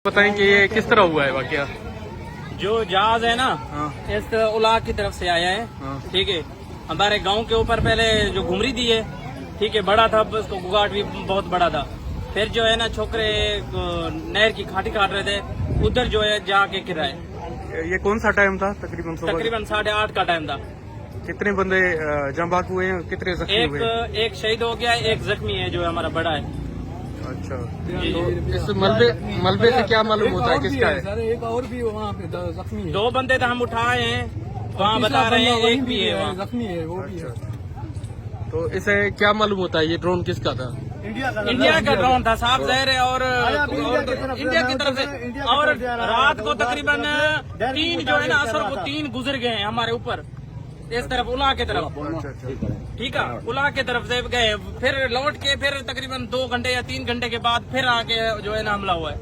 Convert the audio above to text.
بتائیں کہ یہ کس طرح ہوا ہے واقعہ؟ جو جہاز ہے نا ہاں اس الاغ کی طرف سے آیا ہے. ہاں ٹھیک ہے. ہمارے گاؤں کے اوپر پہلے جو گھمری دی ہے ٹھیک ہے بڑا تھا اس کو گگاٹ بھی بہت بڑا تھا. پھر جو ہے نا چھوکرے نہر کی کھاٹی کاٹ رہے تھے ادھر جو ہے جا کے گرا ہے. یہ کون سا ٹائم تھا تقریباً صبح؟ تقریباً 8:30 کا ٹائم تھا. کتنے بندے جم بھاگ ہوئے ہیں، کتنے زخمی ہوئے ہیں؟ ایک شہید ہو گیا ایک زخمی ہے جو ہمارا بڑا ہے. اچھا تو اس ملبے سے کیا معلوم ہوتا ہے کس کا ہے؟ سر ایک اور بھی وہاں پہ زخمی ہے. 2 بندے تو ہم اٹھائے ہیں وہاں بتا رہے ہیں ایک بھی ہے وہاں. زخمی ہے وہ بھی ہے. تو اسے کیا معلوم ہوتا ہے یہ ڈرون کس کا تھا؟ انڈیا کا ڈرون تھا صاحب ظاہر ہے. اور انڈیا کی طرف سے اور رات کو تقریباً 3 جو ہے نا اثر کو 3 گزر گئے ہیں ہمارے اوپر اس طرف الاغ کی طرف. اچھا اچھا ٹھیک ہے الاغ کی طرف سے گئے پھر لوٹ کے پھر تقریباً 2 گھنٹے یا 3 گھنٹے کے بعد پھر آ کے جو ہے نا حملہ ہوا ہے.